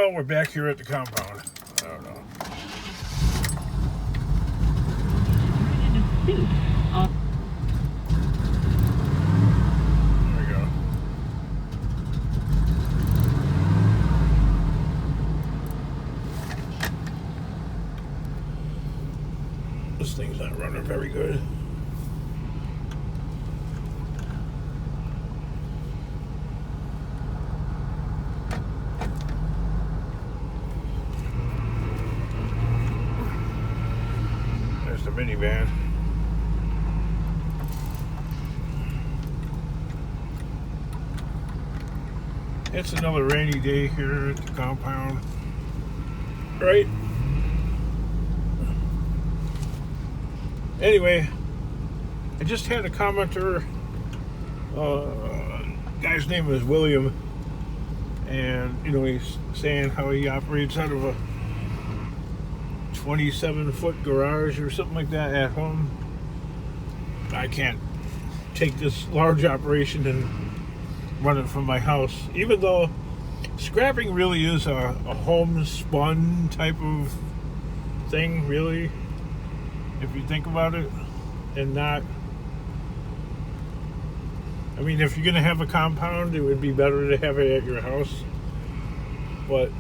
Well, we're back here at the compound. I don't know. There we go. This thing's not running very good. There's the minivan. It's another rainy day here at the compound, right? Anyway, I just had a commenter. Guy's name is William, and he's saying how he operates out of a 27-foot garage or something like that at home. I can't take this large operation and run it from my house, even though scrapping really is a homespun type of thing, really, if you think about it. And not, I mean, if you're gonna have a compound, it would be better to have it at your house, but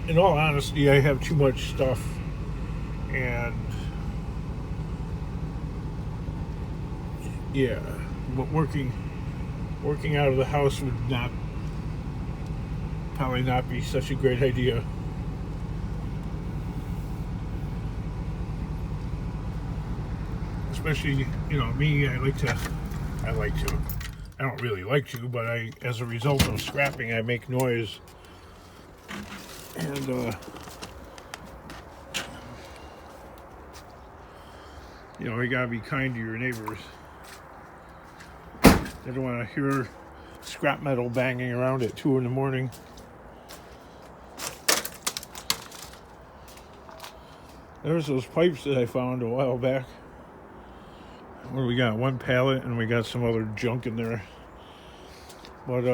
in all honesty, I have too much stuff, and yeah, but working out of the house would probably not be such a great idea. Especially, me, I don't really like to, but as a result of scrapping, I make noise. And, you gotta be kind to your neighbors. They don't want to hear scrap metal banging around at 2 in the morning. There's those pipes that I found a while back. Where we got one pallet and we got some other junk in there. But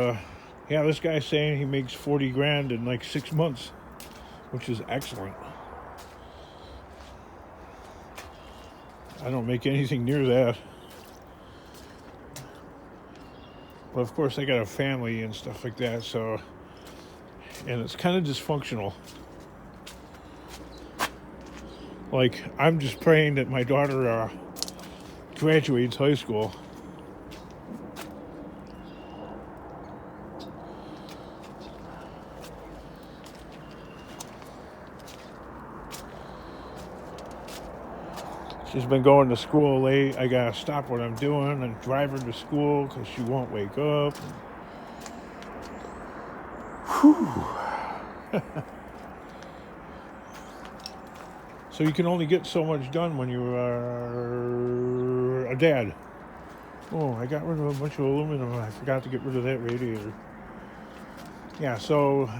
yeah, this guy's saying he makes 40 grand in like 6 months, which is excellent. I don't make anything near that. But of course I got a family and stuff like that, so, and it's kind of dysfunctional. Like, I'm just praying that my daughter graduates high school. She's been going to school late. I gotta stop what I'm doing and drive her to school because she won't wake up. Whew. So you can only get so much done when you are a dad. Oh, I got rid of a bunch of aluminum. I forgot to get rid of that radiator. Yeah, so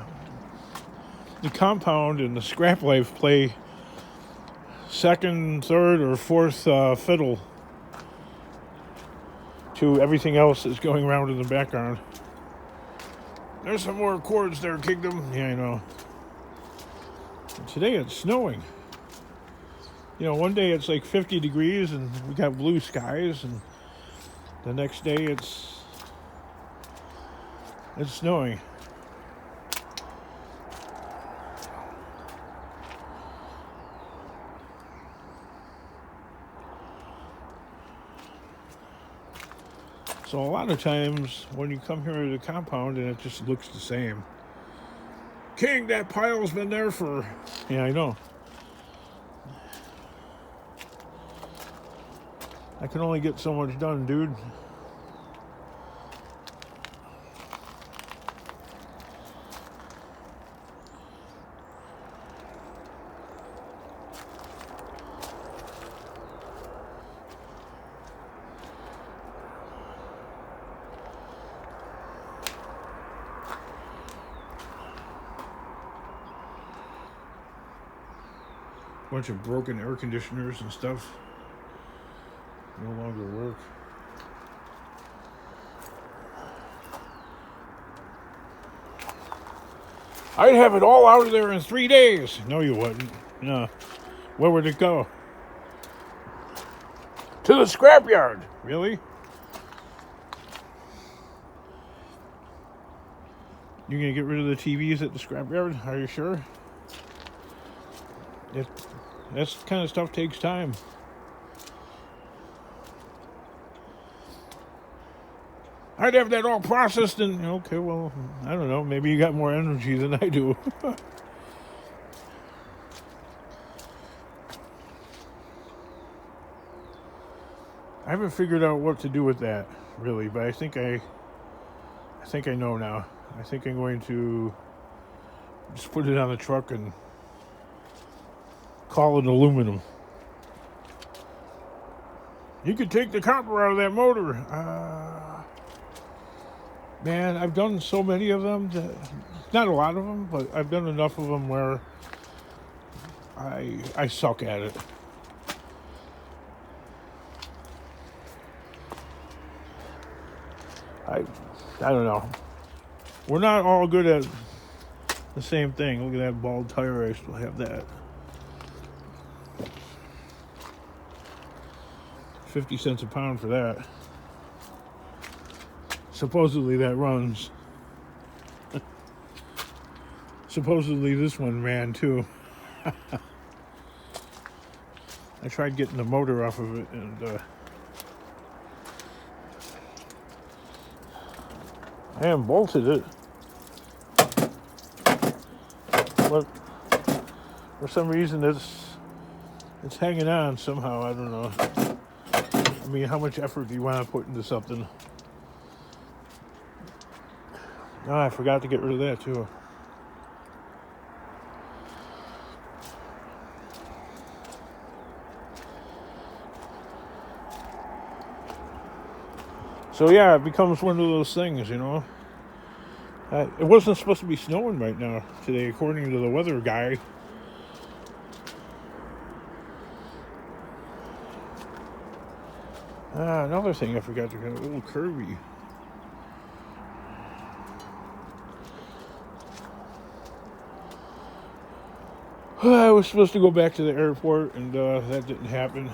the compound and the scrap life play second, third, or fourth fiddle to everything else that's going around in the background. There's some more cords there, Kingdom. Yeah, I know. And today it's snowing. One day it's like 50 degrees and we got blue skies, and the next day it's snowing. So a lot of times when you come here to the compound and it just looks the same. King, that pile's been there for... Yeah, I know. I can only get so much done, dude. Bunch of broken air conditioners and stuff no longer work. I'd have it all out of there in 3 days. No, you wouldn't. No. Where would it go? To the scrapyard. Really? You're going to get rid of the TVs at the scrapyard? Are you sure? That kind of stuff takes time. I'd have that all processed and... Okay, well, I don't know. Maybe you got more energy than I do. I haven't figured out what to do with that, really, but I think I know now. I think I'm going to just put it on the truck and call it aluminum. You could take the copper out of that motor. Man, I've done so many of them. Not a lot of them, but I've done enough of them where I suck at it. I don't know. We're not all good at the same thing. Look at that bald tire. I still have that. 50 cents a pound for that. Supposedly that runs. Supposedly this one ran too. I tried getting the motor off of it and I haven't bolted it. But for some reason it's hanging on somehow. I don't know. I mean, how much effort do you want to put into something? Oh, I forgot to get rid of that too. So yeah, it becomes one of those things, you know. It wasn't supposed to be snowing right now today, according to the weather guy. Another thing I forgot to get, a little Kirby. I was supposed to go back to the airport, and that didn't happen.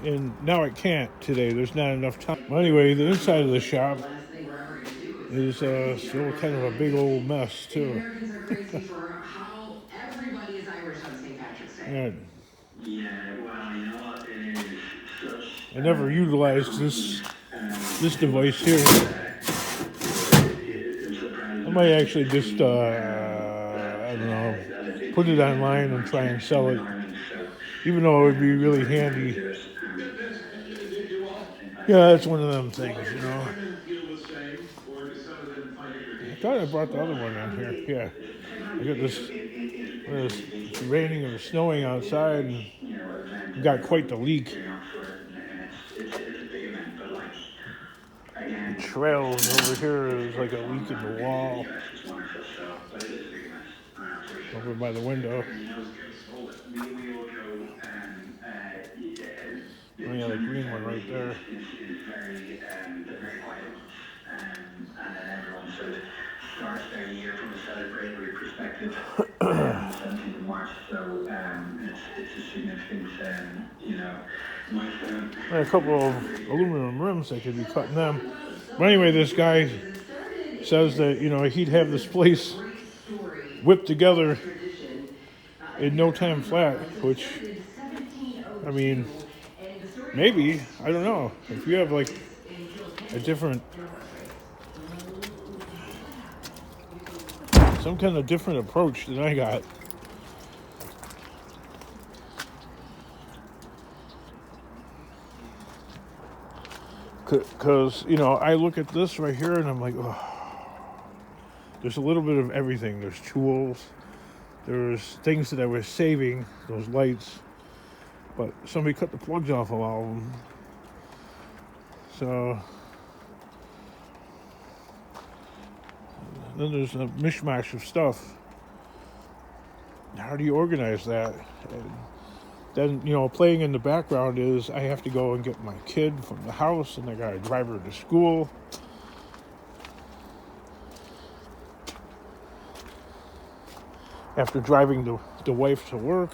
And now I can't today. There's not enough time. Well, anyway, the inside of the shop is still kind of a big old mess, too. Americans are crazy for how everybody is Irish on St. Patrick's Day. Yeah, well, you know what? It is such. I never utilized this device here. I might actually just, I don't know, put it online and try and sell it. Even though it would be really handy. Yeah, that's one of them things, you know. I thought I brought the other one on here. Yeah. I got this. It's raining or snowing outside, and we got quite the leak. The trails over here is like a leak in the wall. Over by the window. Oh yeah, the green one right there. Is very quiet. And then everyone sort of starts their year from a celebratory perspective on the 17th of March. So it's a significant, milestone. And a couple of aluminum rims, they could be cutting them. But anyway, this guy says that, you know, he'd have this place whipped together in no time flat, which, I mean, maybe, I don't know. If you have like a different, some kind of different approach than I got. Because, you know, I look at this right here and I'm like, oh, there's a little bit of everything. There's tools, there's things that I was saving, those lights, but somebody cut the plugs off of all of them. So then there's a mishmash of stuff. How do you organize that? And then, you know, playing in the background is I have to go and get my kid from the house, and I gotta drive her to school. after driving the wife to work,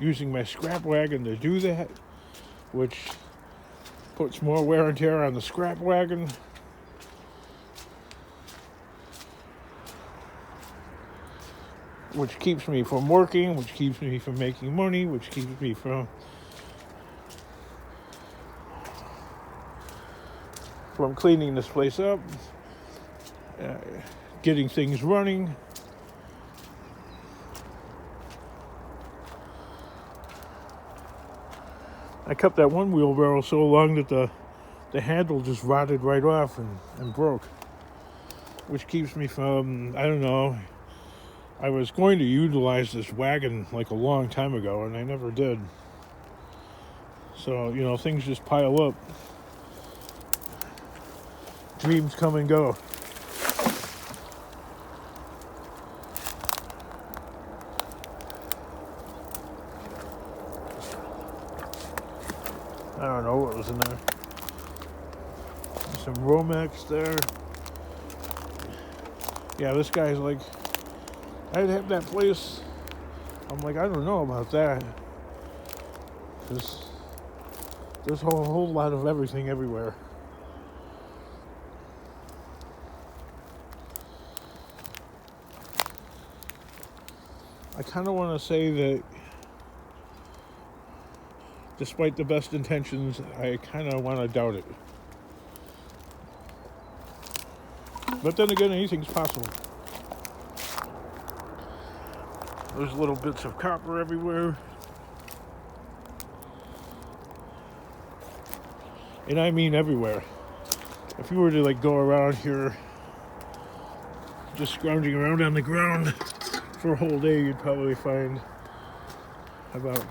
using my scrap wagon to do that, which puts more wear and tear on the scrap wagon. Which keeps me from working, which keeps me from making money, which keeps me from cleaning this place up, getting things running. I kept that one wheelbarrow so long that the handle just rotted right off and broke, which keeps me from, I don't know, I was going to utilize this wagon like a long time ago, and I never did. So, things just pile up. Dreams come and go. I don't know what was in there. Some Romex there. Yeah, this guy's like, I'd have that place. I'm like, I don't know about that. There's a whole lot of everything everywhere. I kind of want to say that despite the best intentions, I kind of want to doubt it. But then again, anything's possible. There's little bits of copper everywhere. And I mean everywhere. If you were to go around here just scrounging around on the ground for a whole day, you'd probably find about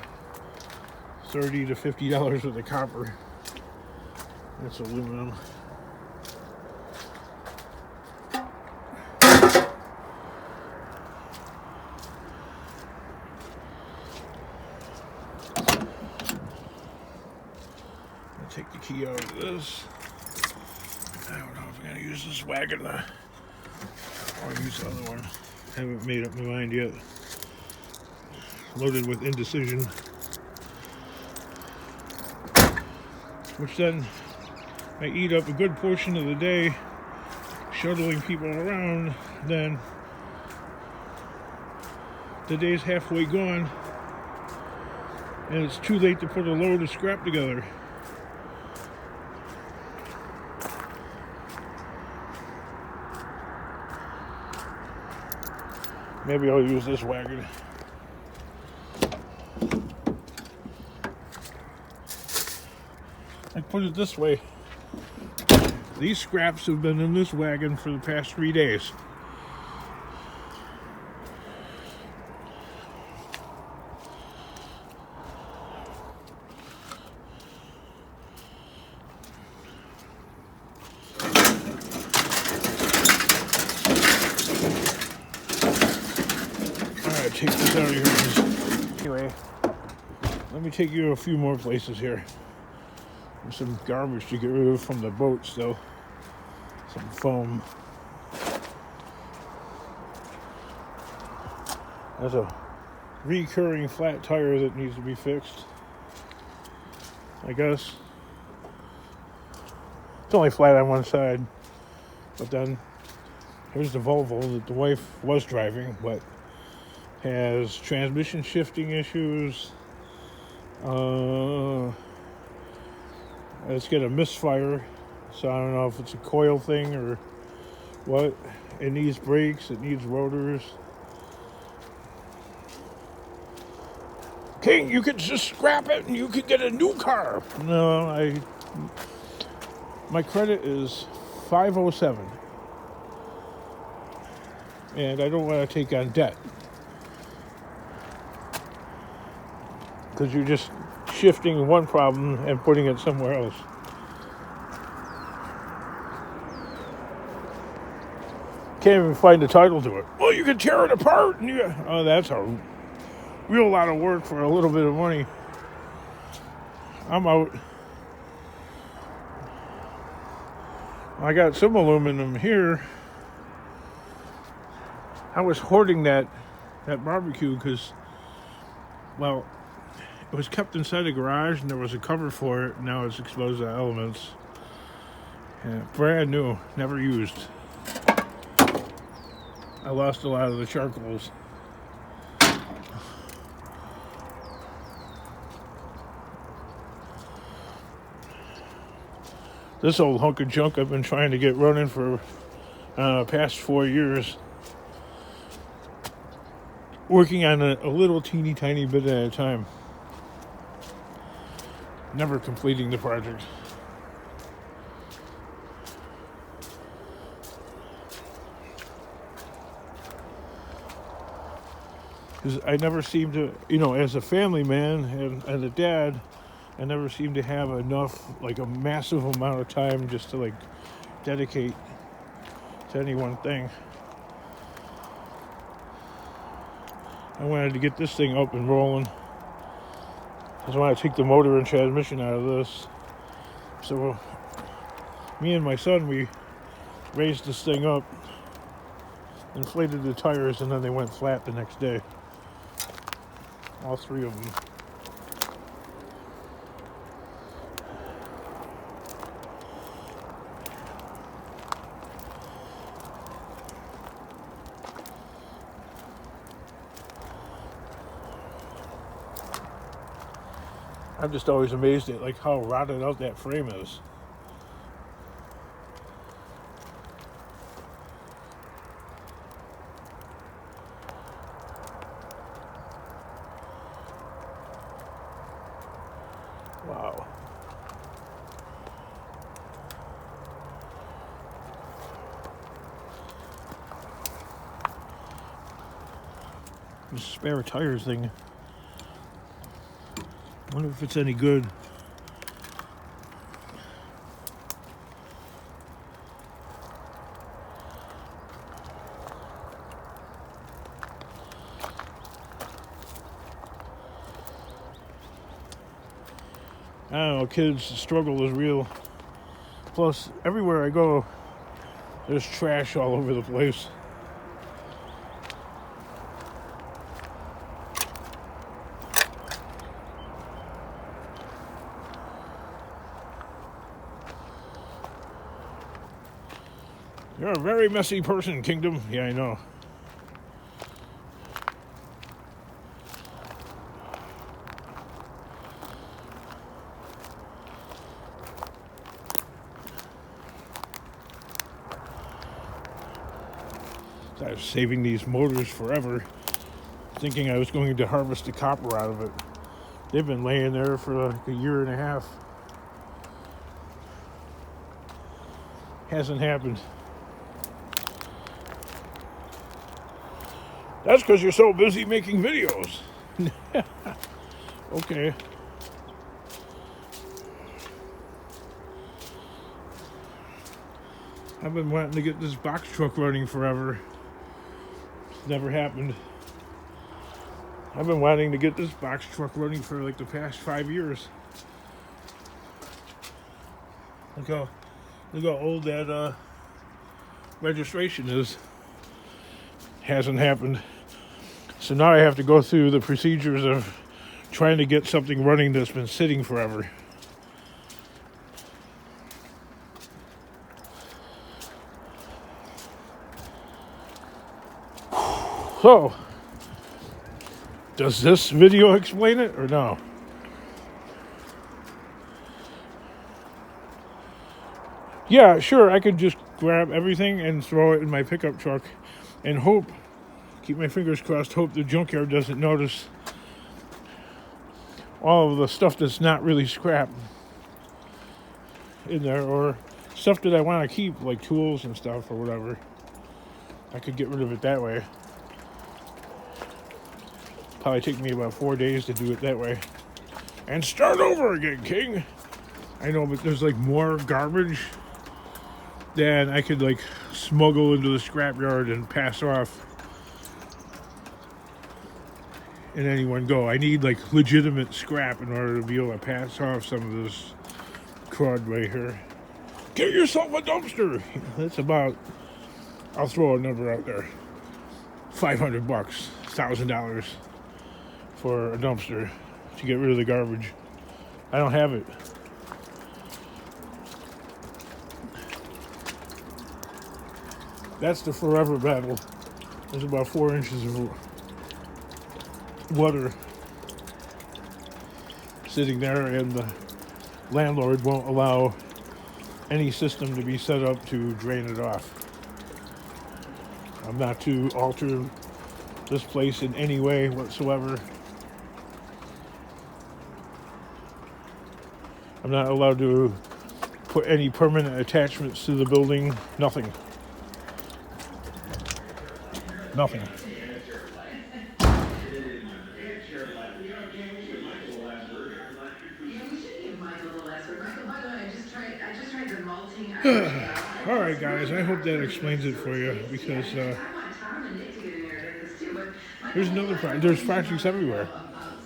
$30 to $50 worth of copper. That's aluminum. Take the key out of this. I don't know if I'm going to use this wagon or use the other one. Haven't made up my mind yet. Loaded with Indecision. Which then I eat up a good portion of the day shuttling people around. Then the day's halfway gone and it's too late to put a load of scrap together. Maybe I'll use this wagon. I put it this way. These scraps have been in this wagon for the past 3 days. Take this out of here. Anyway, let me take you to a few more places here. There's some garbage to get rid of from the boat still. Some foam. There's a recurring flat tire that needs to be fixed, I guess. It's only flat on one side. But then here's the Volvo that the wife was driving, but has transmission shifting issues. It's got a misfire, so I don't know if it's a coil thing or what. It needs brakes, it needs rotors. King, you could just scrap it and you could get a new car. No, my credit is 507, and I don't want to take on debt. Because you're just shifting one problem and putting it somewhere else. Can't even find the title to it. Well, you can tear it apart. And oh, that's a real lot of work for a little bit of money. I'm out. I got some aluminum here. I was hoarding that barbecue because, well, it was kept inside the garage and there was a cover for it. Now it's exposed to elements. Yeah, brand new, never used. I lost a lot of the charcoals. This old hunk of junk I've been trying to get running for past 4 years. Working on a little teeny tiny bit at a time. Never completing the project. Because I never seem to, as a family man and a dad, I never seem to have enough, like a massive amount of time just to like dedicate to any one thing. I wanted to get this thing up and rolling. I just want to take the motor and transmission out of this. So me and my son, we raised this thing up, inflated the tires, and then they went flat the next day. All three of them. I'm just always amazed at like how rotted out that frame is. Wow. This spare tires thing. I wonder if it's any good. I don't know, kids, the struggle is real. Plus, everywhere I go, there's trash all over the place. You're a very messy person, Kingdom. Yeah, I know. I was saving these motors forever, thinking I was going to harvest the copper out of it. They've been laying there for like a year and a half. Hasn't happened. That's because you're so busy making videos. Okay. I've been wanting to get this box truck running forever. Never happened. I've been wanting to get this box truck running for like the past 5 years. Look how old that registration is. Hasn't happened. So now I have to go through the procedures of trying to get something running that's been sitting forever. So, does this video explain it or no? Yeah, sure, I could just grab everything and throw it in my pickup truck and hope, keep my fingers crossed, hope the junkyard doesn't notice all of the stuff that's not really scrap in there, or stuff that I want to keep, like tools and stuff or whatever. I could get rid of it that way. Probably take me about 4 days to do it that way. And start over again, King. I know, but there's like more garbage than I could like smuggle into the scrapyard and pass off in any one go. I need like legitimate scrap in order to be able to pass off some of this crud right here. Get yourself a dumpster. That's about, I'll throw a number out there, $500, $1,000 for a dumpster to get rid of the garbage. I don't have it. That's the forever battle. There's about 4 inches of water sitting there, and the landlord won't allow any system to be set up to drain it off. I'm not to alter this place in any way whatsoever. I'm not allowed to put any permanent attachments to the building. Nothing. Nothing. All right, guys. I hope that explains it for you, because there's another project. There's projects everywhere.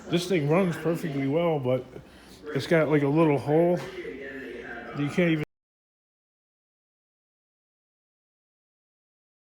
This thing runs perfectly well, but it's got like a little hole that you can't even